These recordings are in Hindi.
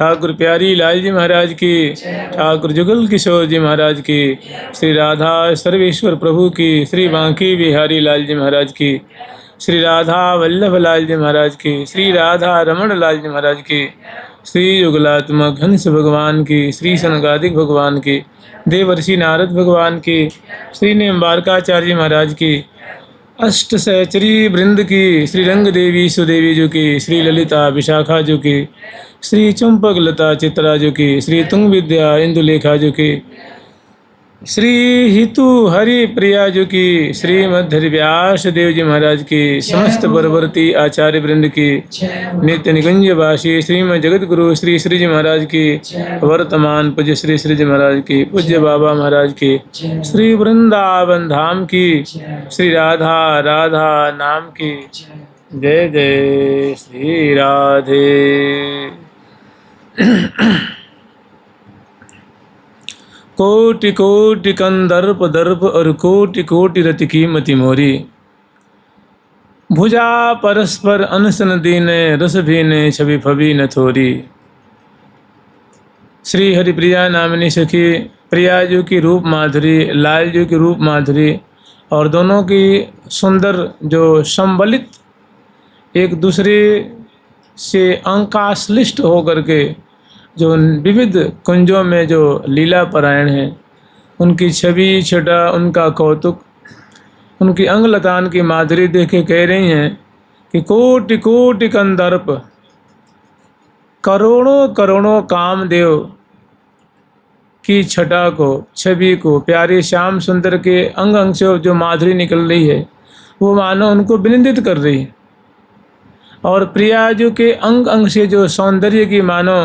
ठाकुर प्यारी लाल जी महाराज की, ठाकुर जुगल किशोर जी महाराज की, श्री राधा सर्वेश्वर प्रभु की, श्री बांकी बिहारी लाल जी महाराज की, श्री राधा वल्लभ लाल जी महाराज की, श्री राधा रमण लाल जी महाराज की, श्री युगलात्मक हंस भगवान की, श्री सनकादिक भगवान की, देवर्षि नारद भगवान की, श्री निम्बारकाचार्य महाराज की, अष्ट सहचरी वृंद की, श्री रंग देवी सुदेवी जी की, श्री ललिता विशाखा जी की, श्री चंपक लता चित्रा जी की, श्री तुंग विद्या इंदुलेखा जी की, श्री हितु हरि प्रिया जी की, श्री मध्य व्यास देव जी महाराज की, समस्त परवर्ती आचार्य वृंद की, नित्य निकुंज वासी श्रीमद जगत गुरु श्री श्री जी महाराज की, वर्तमान पूज्य श्री श्री जी महाराज की, पूज्य बाबा महाराज की, श्री वृंदावन धाम की, श्री राधा राधा नाम की, जय जय श्री राधे। कोटि कोटि कंदर्प दर्प और कोटि कोटि रति की मति मोरी, भुजा परस्पर अनसन दीने रस भीने छवि फबी न थोरी। श्री हरिप्रिया नामिनी सखी प्रिया जी की रूप माधुरी, लाल जी की रूप माधुरी और दोनों की सुंदर जो संबलित एक दूसरे से अंकाश्लिष्ट होकर के जो विविध कुंजों में जो लीला परायण हैं, उनकी छवि छटा, उनका कौतुक, उनकी अंगलतान की माधुरी देख के कह रही हैं कि कोटि कोटि कंदर्प, करोड़ों करोड़ों कामदेव की छटा को, छवि को, प्यारे श्याम सुंदर के अंग अंग से जो माधुरी निकल रही है वो मानो उनको विनिंदित कर रही है। और प्रिया जी के अंग अंग से जो सौंदर्य की मानो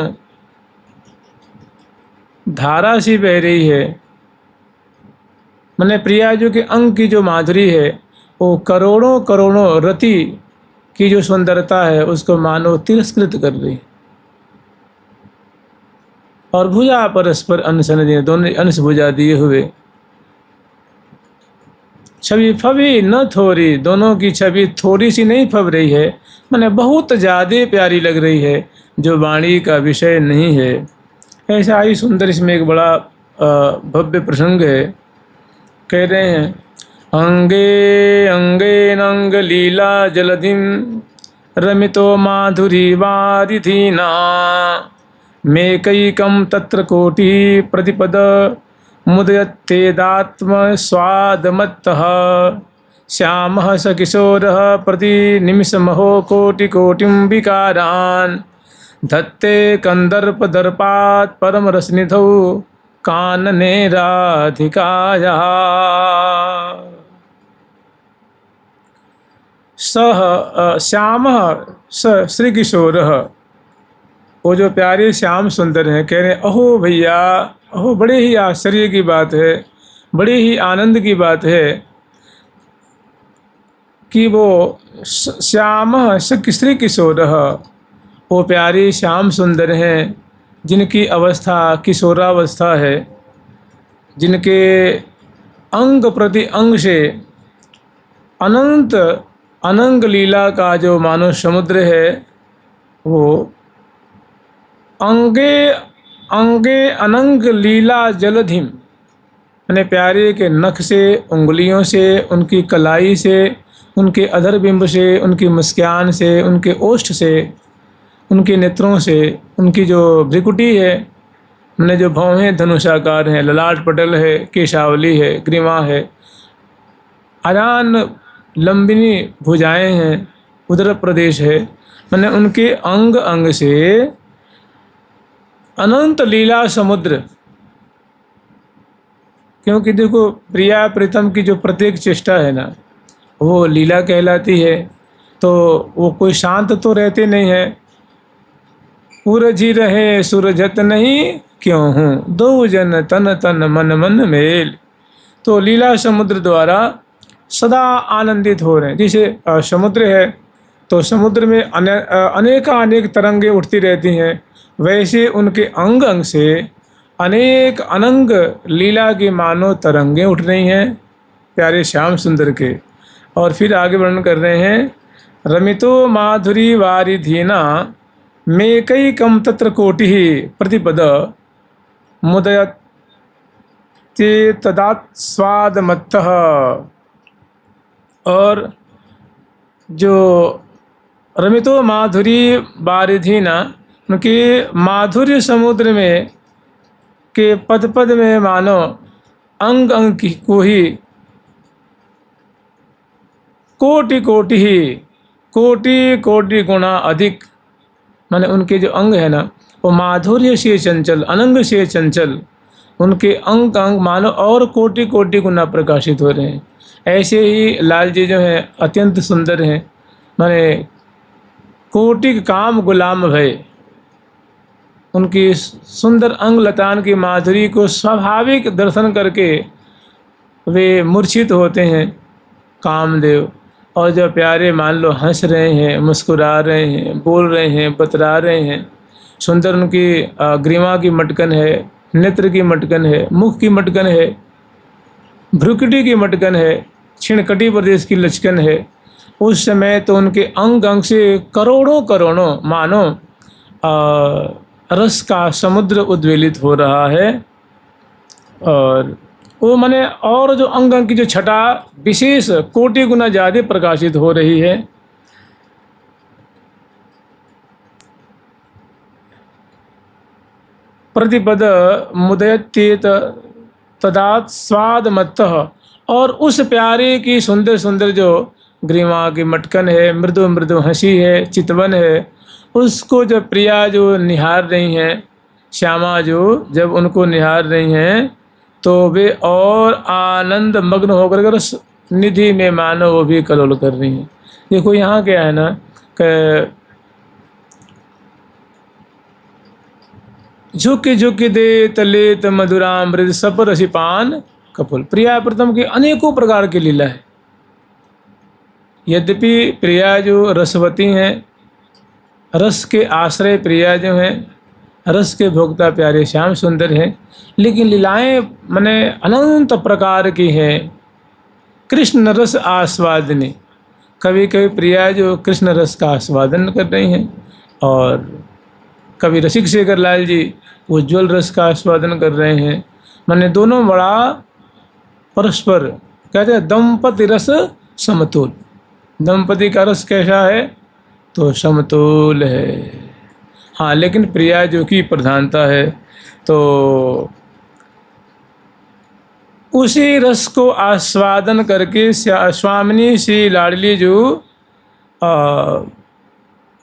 धारा सी बह रही है, मैंने प्रिया जी के अंग की जो माधुरी है वो करोड़ों करोड़ों रति की जो सुंदरता है उसको मानो तिरस्कृत कर रही। और भुजा परस्पर अनसन दिए, दोनों अंश भुजा दिए हुए, छवि फबी न थोरी, दोनों की छवि थोड़ी सी नहीं फब रही है, मैंने बहुत ज़्यादा प्यारी लग रही है, जो वाणी का विषय नहीं है। ऐसा ही सुंदर इसमें एक बड़ा भव्य प्रसंग है। कह रहे हैं अंगे अंगे नंग लीला जलधिम रमितो माधुरी वारिधीना मेकैकं तत्र कोटि प्रतिपद मुदयत्तेदात्म स्वादमत्तः श्यामः स किशोरः प्रति निमिषमहो कोटि कोटिं विकारान् धत्ते कंदर्प दर्पात् परम रसनिधौ कानने राधिकायाः। सह श्यामः स श्री किशोरः, वो जो प्यारे श्याम सुंदर हैं, कह रहे हैं अहो भैया, अहो बड़े ही आश्चर्य की बात है, बड़े ही आनंद की बात है कि वो श्यामः स श्री किशोरः, वो प्यारे श्याम सुंदर हैं जिनकी अवस्था किशोरावस्था है, जिनके अंग प्रति अंग से अनंत अनंग लीला का जो मानो समुद्र है वो अंगे अंगे अनंग लीला जलधिम, यानी प्यारे के नख से, उंगलियों से, उनकी कलाई से, उनके अधर बिंब से, उनकी मुस्कान से, उनके ओष्ठ से, उनके नेत्रों से, उनकी जो भ्रिकुटी है, मैंने जो भौहें धनुषाकार हैं, ललाट पटल है, केशावली है, ग्रीवा है, आजान लंबिनी भुजाएं हैं, उदर प्रदेश है, मैंने उनके अंग अंग से अनंत लीला समुद्र। क्योंकि देखो प्रिया प्रीतम की जो प्रत्येक चेष्टा है ना वो लीला कहलाती है, तो वो कोई शांत तो रहते नहीं है। उरझी रहे सूरजत नहीं क्यों हूँ, दो जन तन तन मन मन मेल। तो लीला समुद्र द्वारा सदा आनंदित हो रहे हैं। जैसे समुद्र है तो समुद्र में अनेक तरंगे उठती रहती हैं, वैसे उनके अंग अंग से अनेक अनंग लीला की मानो तरंगे उठ रही हैं प्यारे श्याम सुंदर के। और फिर आगे वर्णन कर रहे हैं रमितो माधुरी वारिधीना मेकैकं तत्र कोटिः प्रतिपद मुदयते तदास्वादमत्तः। और जो रमितो माधुरी बारिधि ना, उनके माधुर्य समुद्र में के पद पद में मानो अंग अंग को ही कोटि कोटि ही कोटि कोटि गुना अधिक, माने उनके जो अंग है ना वो माधुर्य से चंचल, अनंग से चंचल, उनके अंग अंग मानो और कोटि कोटि गुना प्रकाशित हो रहे हैं। ऐसे ही लाल जी जो हैं अत्यंत सुंदर हैं, माने कोटि काम गुलाम भय। उनकी सुंदर अंग लतान की माधुरी को स्वाभाविक दर्शन करके वे मूर्छित होते हैं कामदेव। और जो प्यारे मान लो हंस रहे हैं, मुस्कुरा रहे हैं, बोल रहे हैं, बतरा रहे हैं, सुंदर उनकी ग्रीवा की मटकन है, नेत्र की मटकन है, मुख की मटकन है, भ्रुकुटी की मटकन है, छिणकटी प्रदेश की लचकन है। उस समय तो उनके अंग अंग से करोड़ों करोड़ों मानो रस का समुद्र उद्वेलित हो रहा है। और वो माने और जो अंग अंग की जो छटा विशेष कोटि गुना ज़्यादा प्रकाशित हो रही है। प्रतिपद मुदयत्येत तदास्वादमत्तः। और उस प्यारे की सुंदर सुंदर जो ग्रीवा की मटकन है, मृदु मृदु हंसी है, चितवन है, उसको जब प्रिया जो निहार रही हैं, श्यामा जो जब उनको निहार रही हैं तो वे और आनंद मग्न होकर रस निधि में मानो वो भी कलोल कर रही हैं। देखो यहाँ क्या है ना कि झुक झुक दे तलेत मधुरामृत सप रसिपान कपुल। प्रिया प्रथम की अनेकों प्रकार की लीला है। यद्यपि प्रिया जो रसवती हैं, रस के आश्रय प्रिया जो हैं, रस के भोक्ता प्यारे श्याम सुंदर हैं, लेकिन लीलाएं माने अनंत प्रकार की हैं। कृष्ण रस आस्वादनी, कभी कभी प्रिया जो कृष्ण रस का आस्वादन कर रही हैं, और कभी रसिक शेखर लाल जी उज्ज्वल रस का आस्वादन कर रहे हैं। माने दोनों बड़ा परस्पर कहते हैं दंपति रस समतुल। दंपति का रस कैसा है तो समतुल है। हाँ, लेकिन प्रिया जो की प्रधानता है, तो उसी रस को आस्वादन करके स्वामिनी श्री लाडली जो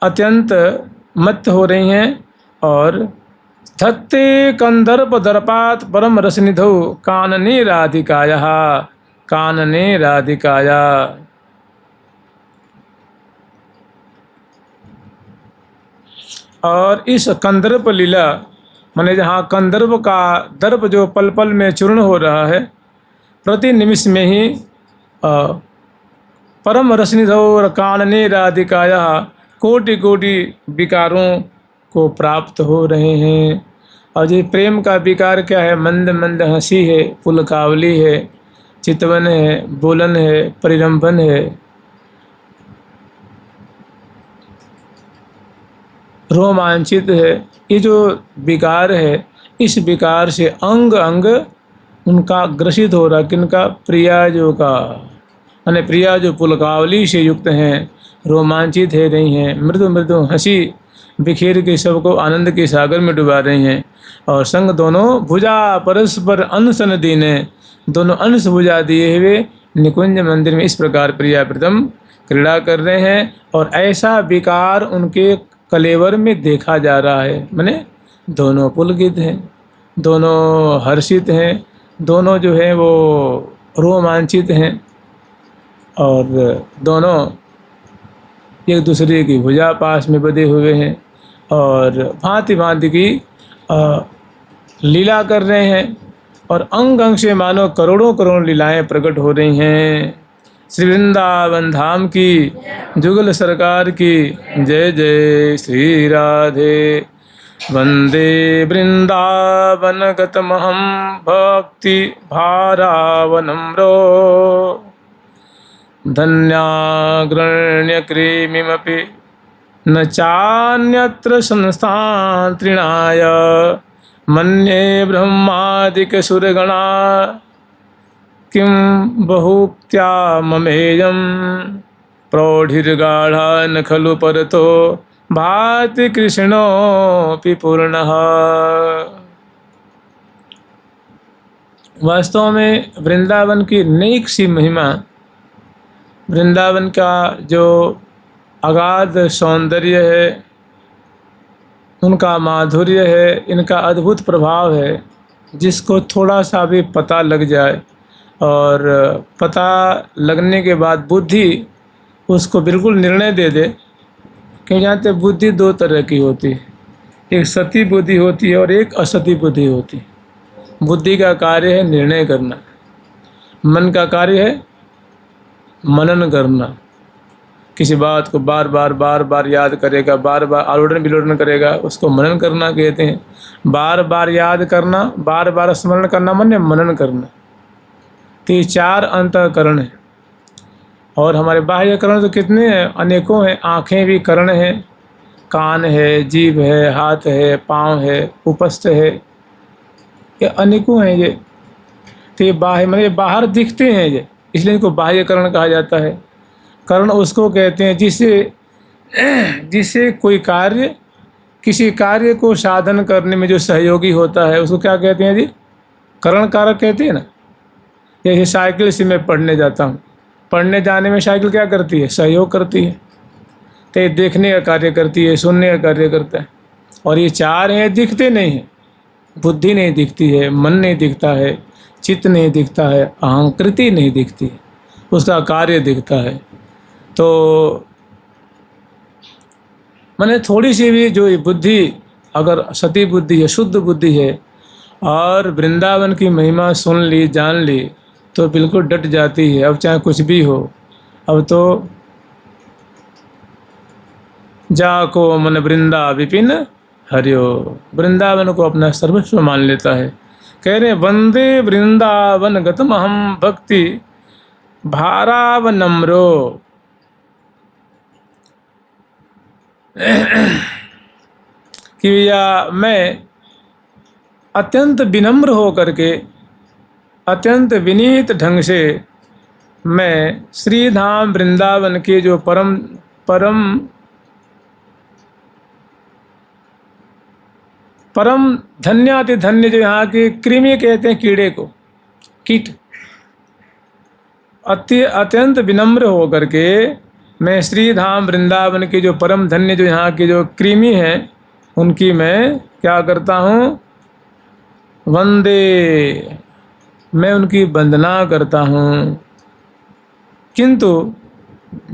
अत्यंत मत्त हो रही हैं। और धत्ते कंदर्प दर्पात परम रसनिधौ कानने राधिकाया, कानने राधिकाया। और इस कंदर्प लीला माने जहाँ कंदर्प का दर्प जो पल पल में चूर्ण हो रहा है, प्रति निमिष में ही परम रसनिधौ और कानने राधिकाया कोटि कोटि विकारों को प्राप्त हो रहे हैं। और ये प्रेम का विकार क्या है? मंद मंद हंसी है, पुलकावली है, चितवन है, बोलन है, परिरंभन है, रोमांचित है। ये जो विकार है, इस विकार से अंग अंग उनका ग्रसित हो रहा। किनका? प्रियाजों का। माने प्रिया जो पुलकावली से युक्त हैं, रोमांचित है रही हैं, मृदु मृदु हंसी बिखेर के सबको आनंद के सागर में डुबा रही हैं। और संग दोनों भुजा परस्पर अनसन दीने, दोनों अंश भुजा दिए हुए निकुंज मंदिर में इस प्रकार प्रिया प्रथम क्रीड़ा कर रहे हैं। और ऐसा विकार उनके कलेवर में देखा जा रहा है। माने दोनों पुलकित हैं, दोनों हर्षित हैं, दोनों जो है वो रोमांचित हैं, और दोनों एक दूसरे की भुजा पास में बंधे हुए हैं और भांति भांति की लीला कर रहे हैं। और अंग अंग से मानो करोड़ों करोड़ लीलाएं प्रकट हो रही हैं। श्री वृंदावन धाम की, जुगल सरकार की जय जय। श्री राधे वंदे वृंदावन गतमहं भक्ति भारावनम्रो धन्याग्रण्यक्रीमिमपि न चान्यत्र संस्थान तृणाय मन्ये ब्रह्मादिकसुरगणा किं बहुक्त्या ममेयं प्रौढ़िर्गाढ़ा न खलु परतो भाति कृष्णोऽपि पूर्णः। वास्तव में वृंदावन की नेक सी महिमा, वृंदावन का जो अगाध सौंदर्य है, उनका माधुर्य है, इनका अद्भुत प्रभाव है, जिसको थोड़ा सा भी पता लग जाए और पता लगने के बाद बुद्धि उसको बिल्कुल निर्णय दे दे। क्यों जानते, बुद्धि दो तरह की होती है, एक सती बुद्धि होती है और एक असती बुद्धि होती है। बुद्धि का कार्य है निर्णय करना, मन का कार्य है मनन करना। किसी बात को बार बार याद करेगा, बार बार आलोड़न विलोड़न करेगा, उसको मनन करना कहते हैं। बार बार याद करना, बार बार स्मरण करना मन मनन करना। तो ये चार अंतःकरण हैं। और हमारे बाह्य करण तो कितने हैं, अनेकों हैं। आँखें भी करण हैं, कान है, जीभ है, हाथ है, पाँव है, उपस्थ है, ये अनेकों हैं। ये तो ये बाह्य मतलब ये बाहर दिखते हैं, ये इसलिए इनको बाह्य करण कहा जाता है। करण उसको कहते हैं जिससे कोई कार्य, किसी कार्य को साधन करने में जो सहयोगी होता है उसको क्या कहते हैं जी, करण कारक कहते हैं ना। जैसे साइकिल से मैं पढ़ने जाता हूँ, पढ़ने जाने में साइकिल क्या करती है, सहयोग करती है। तो ये देखने का कार्य करती है, सुनने का कार्य करता है। और ये चार हैं, दिखते नहीं हैं। बुद्धि नहीं दिखती है, मन नहीं दिखता है, चित्त नहीं दिखता है, अहंकृति नहीं दिखती है, उसका कार्य दिखता है। तो मैंने थोड़ी सी भी जो बुद्धि अगर सती बुद्धि है, शुद्ध बुद्धि है, और वृंदावन की महिमा सुन ली, जान ली, तो बिल्कुल डट जाती है। अब चाहे कुछ भी हो, अब तो जाको मन वृंदा विपिन हरियो, वृंदावन को अपना सर्वस्व मान लेता है। कह रहे वंदे वृंदावन गतमहम भक्ति भारावनम्रो। कि या मैं अत्यंत विनम्र हो करके, अत्यंत विनीत ढंग से मैं श्री धाम वृंदावन के जो परम धन्याति धन्य, जो यहाँ के कृमि कहते हैं कीड़े को, कीट, अत्यंत विनम्र हो करके मैं श्री धाम वृंदावन के जो परम धन्य, जो यहाँ के जो कृमि हैं, उनकी मैं क्या करता हूँ, वंदे, मैं उनकी वंदना करता हूँ। किंतु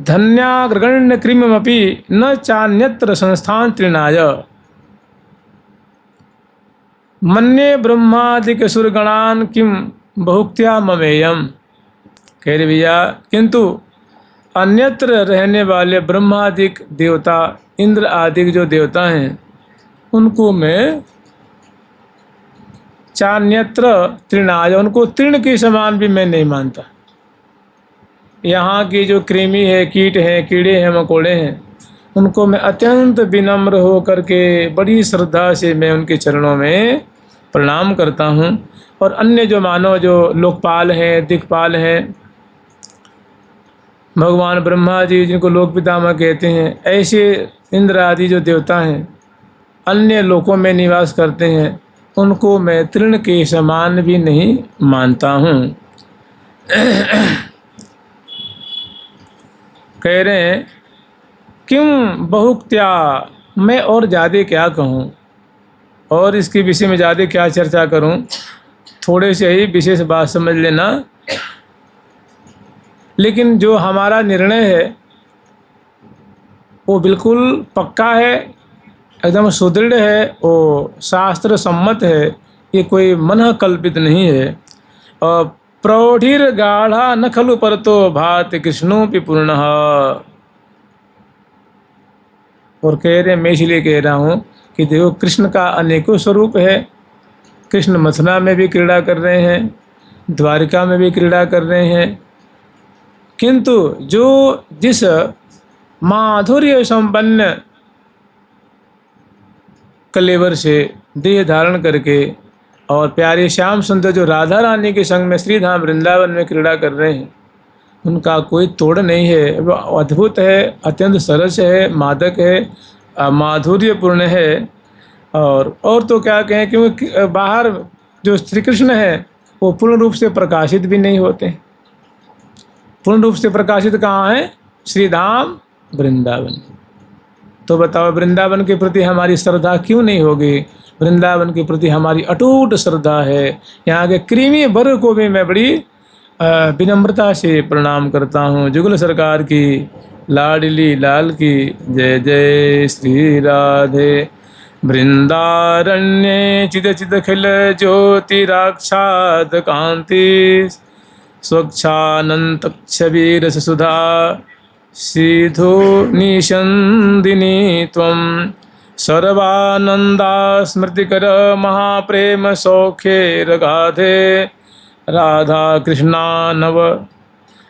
धन्याग्रगण्य कृमिमपि न चान्यत्र संस्थान तृणाय मन्ये ब्रह्मादिक सुरगणान किम बहुक्त्या ममेयम। कह रहे भैया, किंतु अन्यत्र रहने वाले ब्रह्मादिक देवता, इंद्र आदि जो देवता हैं, उनको मैं चान्यत्र तृणाय, उनको तृण के समान भी मैं नहीं मानता। यहाँ की जो कृमि है, कीट हैं, कीड़े हैं, मकोड़े हैं, उनको मैं अत्यंत विनम्र हो करके बड़ी श्रद्धा से मैं उनके चरणों में प्रणाम करता हूँ। और अन्य जो मानव, जो लोकपाल हैं, दिक्पाल हैं, भगवान ब्रह्मा जी जिनको लोक पितामह कहते हैं, ऐसे इंद्र आदि जो देवता हैं, अन्य लोकों में निवास करते हैं, उनको मैं तृण के समान भी नहीं मानता हूँ। कह रहे हैं क्यों बहुक्त्या, मैं और ज़्यादा क्या कहूँ, और इसके विषय में ज़्यादा क्या चर्चा करूँ। थोड़े से ही विशेष बात समझ लेना। लेकिन जो हमारा निर्णय है वो बिल्कुल पक्का है, एकदम सुदृढ़ है, वो शास्त्र सम्मत है, ये कोई मन कल्पित नहीं है। और प्रौढ़िर गाढ़ा न खलु परतो भाति कृष्णोऽपि पूर्णः। और कह रहे, मैं इसलिए कह रहा हूँ कि देखो, कृष्ण का अनेकों स्वरूप है। कृष्ण मथुरा में भी क्रीड़ा कर रहे हैं, द्वारिका में भी क्रीड़ा कर रहे हैं, किंतु जो जिस माधुर्य संपन्न कलेवर से देह धारण करके और प्यारे श्याम सुंदर जो राधा रानी के संग में श्रीधाम वृंदावन में क्रीड़ा कर रहे हैं, उनका कोई तोड़ नहीं है। वो अद्भुत है, अत्यंत सरस है, मादक है, माधुर्यपूर्ण है। और तो क्या कहें, क्योंकि बाहर जो श्री कृष्ण है वो पूर्ण रूप से प्रकाशित भी नहीं होते। पूर्ण रूप से प्रकाशित कहाँ है? श्रीधाम वृंदावन। तो बताओ, वृंदावन के प्रति हमारी श्रद्धा क्यों नहीं होगी? वृंदावन के प्रति हमारी अटूट श्रद्धा है। यहाँ के कृमि वर्ग को भी मैं बड़ी विनम्रता से प्रणाम करता हूँ। जुगल सरकार की लाडली लाल की जय जय। श्री राधे वृंदारण्ये चिद चिद खिल ज्योतिराक्षाद कांति स्वच्छानंत छबीरस सुधा सिधो निषंदिनी त्वं सर्वानंदा स्मृतिकर महाप्रेम सौख्येर गाधे राधा कृष्णा नव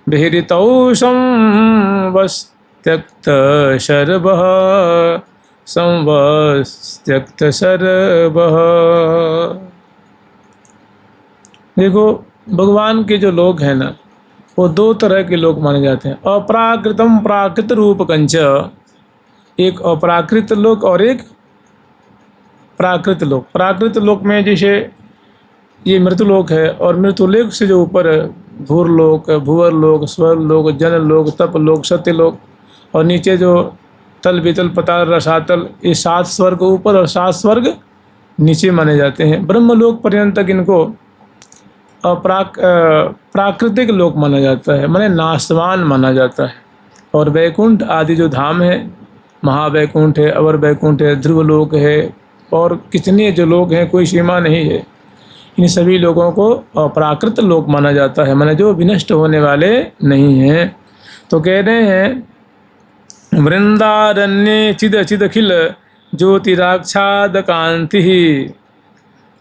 विहृतौ संवस्त्यक्त शर्वः संवस्त्यक्त शर्वः। देखो, भगवान के जो लोग हैं ना, वो दो तरह के लोग माने जाते हैं। अप्राकृतम प्राकृत रूप कंच, एक अप्राकृत लोक और एक प्राकृत लोक। प्राकृत लोक में जैसे ये मृत्युलोक है, और मृत्युलोक से जो ऊपर भूरलोक, भूवर लोक, स्वर लोक, जन लोक, तप लोक, सत्य लोक, और नीचे जो तल वितल पताल रसातल, ये 7 स्वर्ग ऊपर और 7 स्वर्ग नीचे माने जाते हैं। ब्रह्मलोक पर्यंत तक इनको प्राकृतिक लोक माना जाता है, माने नाशवान माना जाता है। और वैकुंठ आदि जो धाम है, महावैकुंठ है, अवर वैकुंठ है, ध्रुवलोक है, और कितने जो लोग हैं, कोई सीमा नहीं है। इन सभी लोगों को अप्राकृत लोक माना जाता है, माने जो विनष्ट होने वाले नहीं हैं। तो कह रहे हैं वृंदारण्ये चिद चिद खिल ज्योतिराक्षाद कांति।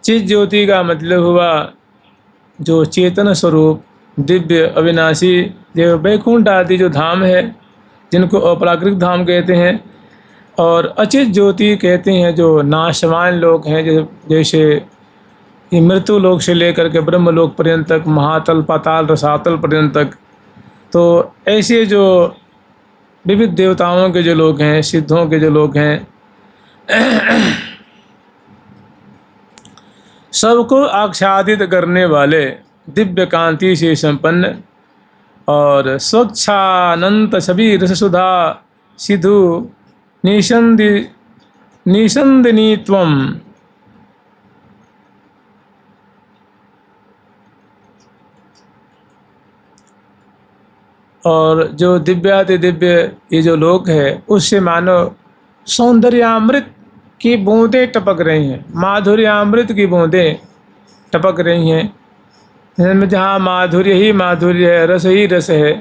चिद ज्योति का मतलब हुआ जो चेतन स्वरूप, दिव्य, अविनाशी, जो वैकुंठ आदि जो धाम है, जिनको अप्राकृतिक धाम कहते हैं। और अचित ज्योति कहते हैं जो नाशवान लोग हैं, जैसे ये मृत्यु लोक से लेकर के ब्रह्मलोक पर्यंत तक, महातल, पाताल, रसातल पर्यंत तक। तो ऐसे जो विविध देवताओं के जो लोग हैं, सिद्धों के जो लोग हैं, सबको आच्छादित करने वाले, दिव्य कांति से संपन्न और स्वच्छानंत सभी रससुधा सिधु निषंदिनी त्वं। और जो दिव्याति दिव्य ये जो लोक है, उससे मानो सौंदर्यामृत की बूंदें टपक रही हैं, माधुर्यामृत की बूंदें टपक रही हैं। जहाँ माधुर्य ही माधुर्य है, रस ही रस है,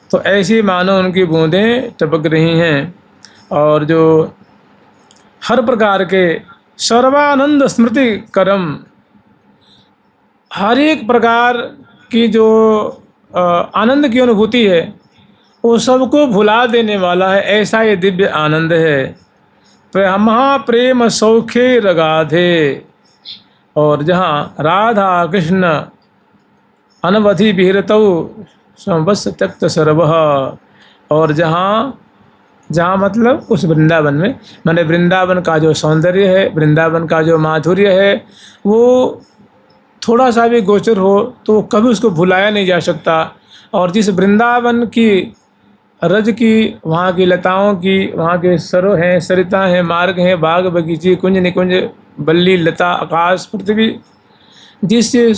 तो ऐसी मानो उनकी बूंदें टपक रही हैं। और जो हर प्रकार के सर्वानंद स्मृति करम, हर एक प्रकार की जो आनंद की अनुभूति है, वो सबको भुला देने वाला है, ऐसा ये दिव्य आनंद है। महाप्रेम सौख्ये रगाधे, और जहाँ राधा कृष्ण अनवधि विहरतौ संवत्स त्यक्त सर्वः, और जहाँ मतलब उस वृंदावन में, माने वृंदावन का जो सौंदर्य है, वृंदावन का जो माधुर्य है, वो थोड़ा सा भी गोचर हो तो कभी उसको भुलाया नहीं जा सकता। और जिस वृंदावन की रज की, वहाँ की लताओं की, वहाँ के सरो हैं, सरिता हैं, मार्ग हैं, बाग बगीचे, कुंज निकुंज, बल्ली लता, आकाश पृथ्वी, जिससे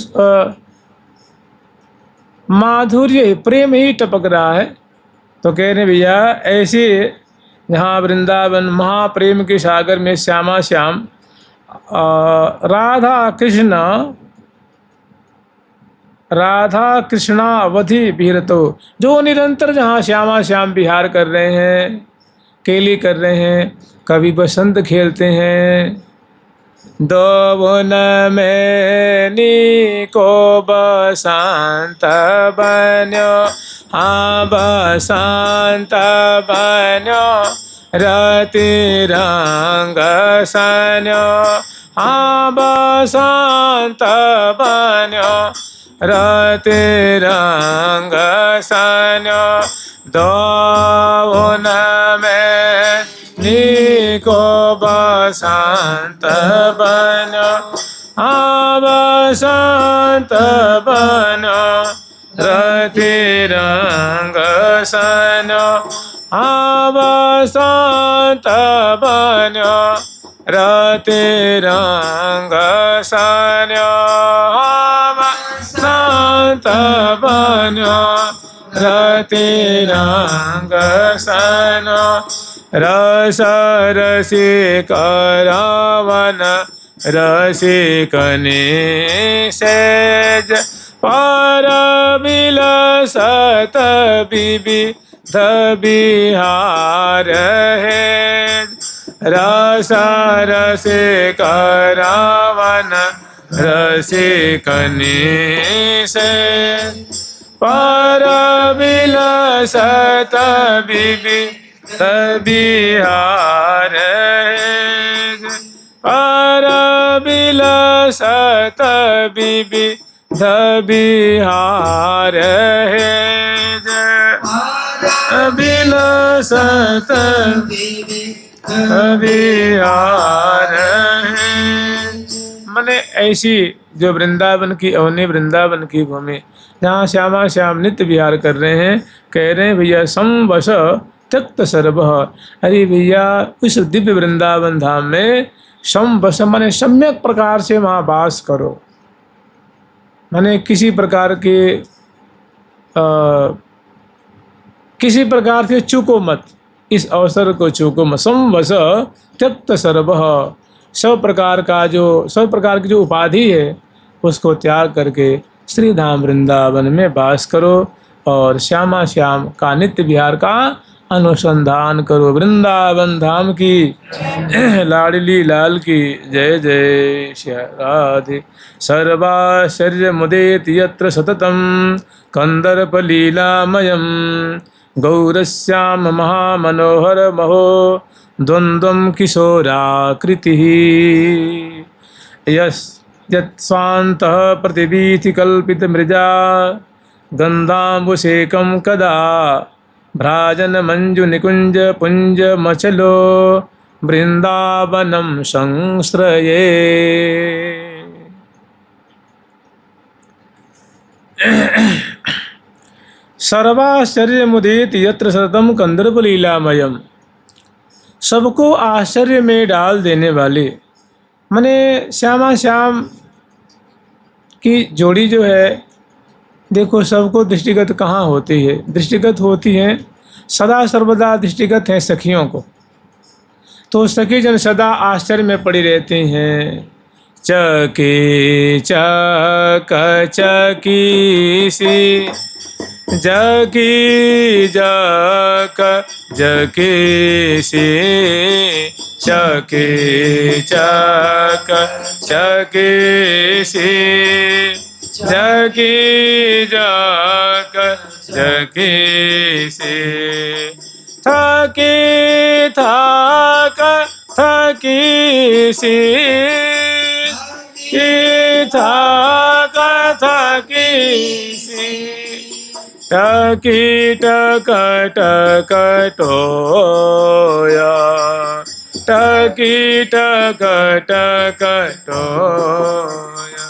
माधुर्य प्रेम ही टपक रहा है। तो कह रहे भैया, ऐसे जहाँ वृंदावन महाप्रेम के सागर में श्यामा श्याम राधा कृष्णा अवधि विहरतो, जो निरंतर जहाँ श्यामा श्याम विहार कर रहे हैं, केली कर रहे हैं, कभी बसंत खेलते हैं। दोवन में नीको बसंत बन्यो, हाँ बसंत बन्यो, रति रंग सन्यो हाँ बसंत बन्यो रति रंग सन्यो दोन में निको बसंत बन्यो हाँ बसंत बन्यो रति रंग सन्यो हाँ बसंत बन्यो रति रंग सन्यो हाँ बसंत बन्यो रति रंग सन्यो रस रसिक रावण रसिकनि सेज पर बिलसत विविध बिहार है रस रसिक रावण रसिकनि सेज पर बिलसत विविध बिहार पर बिलसत विविध बिहार बिलसत बिहार माने ऐसी जो वृंदावन की अवनी वृंदावन की भूमि जहाँ श्यामा श्याम नित्य विहार कर रहे हैं। कह रहे हैं भैया संवश त्यक्त सर्व। अरे भैया उस दिव्य वृंदावन धाम में संवश माने सम्यक प्रकार से वहाँ वास करो। माने किसी प्रकार से चूको मत, इस अवसर को चूको मत। संवश त्यक्त सर्व, सब प्रकार की जो उपाधि है उसको त्याग करके श्री धाम वृंदावन में वास करो और श्यामा श्याम का नित्य विहार का अनुसंधान करो। वृंदावन धाम की लाडली लाल की जय जय श्री राधे। सर्वाश्चर्य मुदेत यत्र सततम कंदर्प लीलामयम गौरश्याम महामनोहर महो द्वंद्वम किशोराकृति यत्स्वान्तः प्रतिवीथि कल्पित मृजा गंधाम्बुशेकं कदा भ्राजन मंजु निकुंज पुंज मचलो वृंदावनम संश्रये। सर्वाश्चर्य मुदित यत्र सततम कंदर्प लीलामयम, सबको आश्चर्य में डाल देने वाले। माने श्यामा श्याम की जोड़ी जो है, देखो सबको दृष्टिगत कहाँ होती है, दृष्टिगत होती है सदा सर्वदा दृष्टिगत है सखियों को। तो सखी जन सदा आश्चर्य में पड़ी रहती हैं। चकी चक चकी सी जकी जक जकी सी चकी चक चकी सी जकी जक जकी सी थकी थक थकी सी थक थकी सी टकी टक टक टोया टकी टक टक टोया।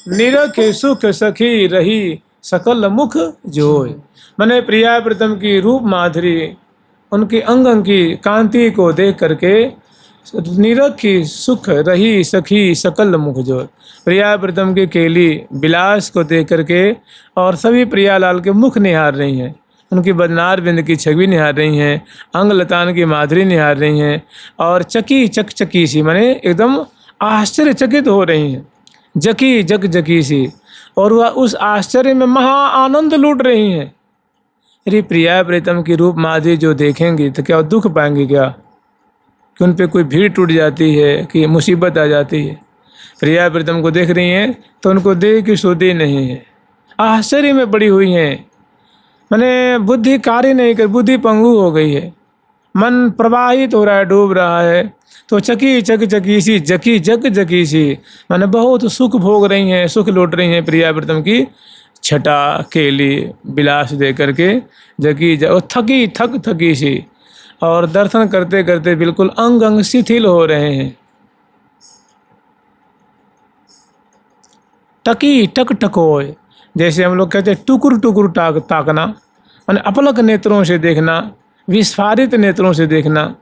निरखे सुख सखी रही सकल मुख जोय। मैंने प्रिया प्रीतम की रूप माधुरी, उनकी अंग की कांति को देख करके निरखी सुख रही सखी सकल मुख जोय। प्रिया प्रीतम की केली विलास को देख करके और सभी प्रियालाल के मुख निहार रही हैं, उनकी बदनार बिंद की छवि निहार रही हैं, अंग लतान की माधुरी निहार रही हैं और चकी चक चकी सी माने एकदम आश्चर्यचकित हो रही हैं, जकी जक जकी सी, और वह उस आश्चर्य में महा आनंद लूट रही हैं। अरे प्रिया प्रीतम की रूप माधुरी जो देखेंगी तो क्या दुख पाएंगी क्या, कि उन पे कोई भीड़ टूट जाती है, कि मुसीबत आ जाती है। प्रिया प्रीतम को देख रही हैं तो उनको देह की शुद्धि नहीं है, आश्चर्य में पड़ी हुई हैं। मैंने बुद्धि कार्य नहीं कर, बुद्धि पंगु हो गई है। मन प्रवाहित हो रहा है, डूब रहा है। तो चकी चक चकी सी, जकी जग जकी सी, माने बहुत सुख भोग रही हैं, सुख लौट रही हैं प्रिया प्रीतम की छटा केली विलास दे करके। जकी जग थकी थक थकी सी, और दर्शन करते करते बिल्कुल अंग अंग शिथिल हो रहे हैं। टकी टक टकोय, जैसे हम लोग कहते हैं टुकुर टुकुर ताकना, माने अपलक नेत्रों से देखना, विस्फारित नेत्रों से देखना।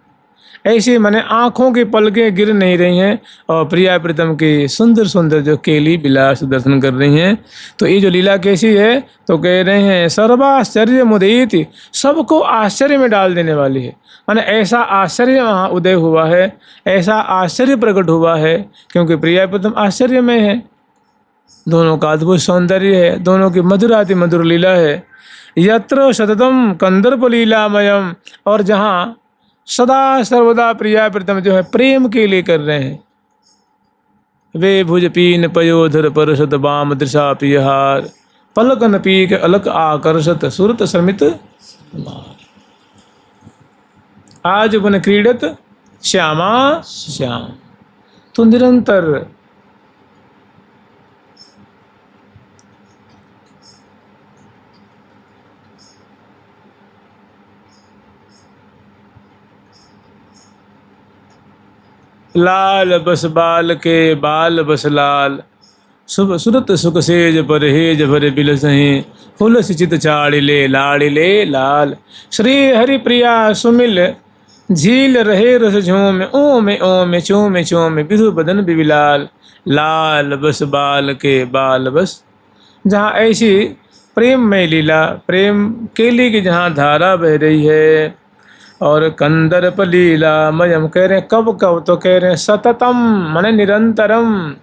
ऐसे माने आँखों की पलकें गिर नहीं रही हैं, और प्रिया प्रीतम की सुंदर सुंदर जो केली विलास दर्शन कर रही हैं। तो ये जो लीला कैसी है, तो कह रहे हैं सर्वाश्चर्य मुदित, सबको आश्चर्य में डाल देने वाली है। माने ऐसा आश्चर्य वहाँ उदय हुआ है, ऐसा आश्चर्य प्रकट हुआ है, क्योंकि प्रिया प्रीतम आश्चर्य में है। दोनों का अद्भुत सौंदर्य है, दोनों की मधुराति मधुर लीला है। यत्र सततम कंदर्प लीलामयम, और जहाँ सदा सर्वदा प्रिया प्रीतम जो है प्रेम के लिए कर रहे हैं। वे भुज पीन पयोधर परसत बाम दृशा पियहार, पलकन पीक अलक आकर्षत सुरत समित मार। आज बन क्रीडत श्यामा श्याम। तो निरंतर लाल बस बाल के बाल बस लाल, शुभ सुरत सुख सेज परहेज भर बिलसहीं, फुल सिचित चाड़िले लाड़िले लाल। श्री हरि प्रिया सुमिल झील रहे रस झूम, ओम ओम चोम चोम विधु बदन बिबिलाल। लाल बस बाल के बाल बस, जहाँ ऐसी प्रेम में लीला, प्रेम केली की जहाँ धारा बह रही है। और कंदर्प लीला मयम, कह रहे हैं कब कब, तो कह रहे हैं सततम माने निरंतरम,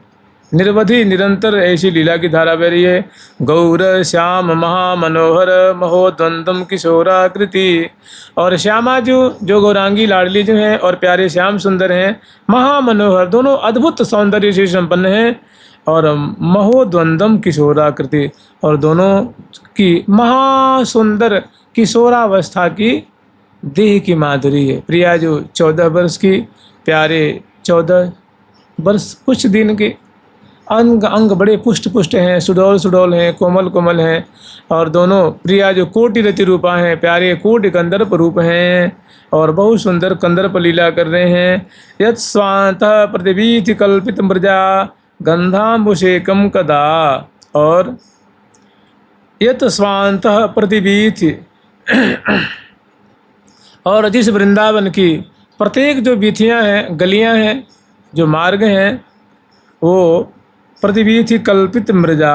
निरवधि निरंतर ऐसी लीला की धारा बह रही है। गौर श्याम महामनोहर महोद्वंदम किशोराकृति, और श्यामा जो गौरांगी लाडली जो हैं और प्यारे श्याम सुंदर हैं, महामनोहर दोनों अद्भुत सौंदर्य से संपन्न हैं, और महोद्वंदम किशोराकृति, और दोनों की महासुंदर किशोरावस्था की देह की माधुरी है। प्रिया जो 14 वर्ष की, प्यारे 14 वर्ष कुछ दिन के, अंग अंग बड़े पुष्ट पुष्ट हैं, सुडौल सुडौल हैं, कोमल कोमल हैं। और दोनों प्रिया जो कोटि रति रूपा हैं, प्यारे कोटि कंदर्प रूप हैं, और बहुत सुंदर कंदर्प लीला कर रहे हैं। यत् स्वांत प्रतिवीति कल्पित मृजा गंधाम्बुशेकम कदा, और यत् स्वांत प्रतिवीति, और जिस वृंदावन की प्रत्येक जो वीथियाँ हैं, गलियाँ हैं, जो मार्ग हैं, वो प्रतिवीथि कल्पित मृजा,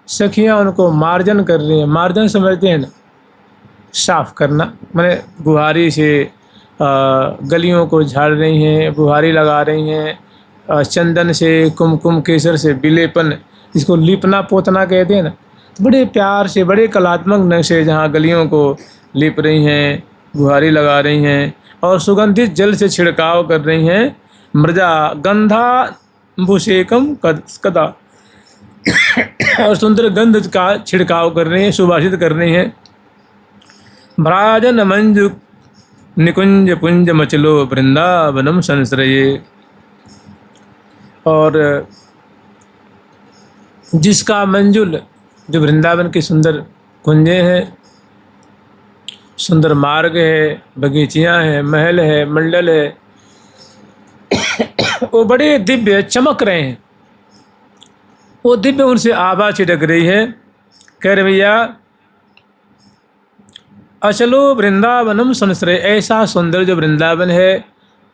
सखियाँ उनको मार्जन कर रही हैं। मार्जन समझते हैं ना, साफ करना, माने बुहारी से गलियों को झाड़ रही हैं, बुहारी लगा रही हैं, चंदन से, कुमकुम केसर से विलेपन, इसको लिपना पोतना कहते हैं ना। बड़े प्यार से, बड़े कलात्मक ढंग से जहाँ गलियों को लिप रही हैं, बुहारी लगा रही हैं, और सुगंधित जल से छिड़काव कर रही हैं। मृजा गंधाम्बुशेकम कदा, और सुंदर गंध का छिड़काव कर रही हैं, सुभाषित कर रही हैं। भ्राजन मंजु निकुंज पुंज मचलो वृंदावनम संश्रये, और जिसका मंजुल जो वृंदावन की सुंदर कुंजें हैं, सुंदर मार्ग है, बगीचियाँ हैं, महल है, मंडल है, वो बड़े दिव्य चमक रहे हैं। वो दिव्य उनसे आभा छिटक रही है। कह रहे भैया अचलो वृंदावनम संश्रय, ऐसा सुंदर जो वृंदावन है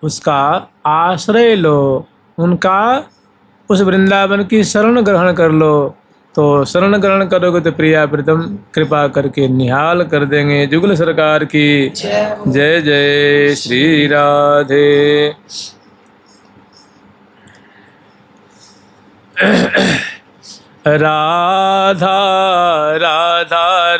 उसका आश्रय लो, उनका उस वृंदावन की शरण ग्रहण कर लो। तो शरण ग्रहण करोगे तो प्रिया प्रीतम कृपा करके निहाल कर देंगे। जुगल सरकार की जय जय श्री राधे। राधा राधा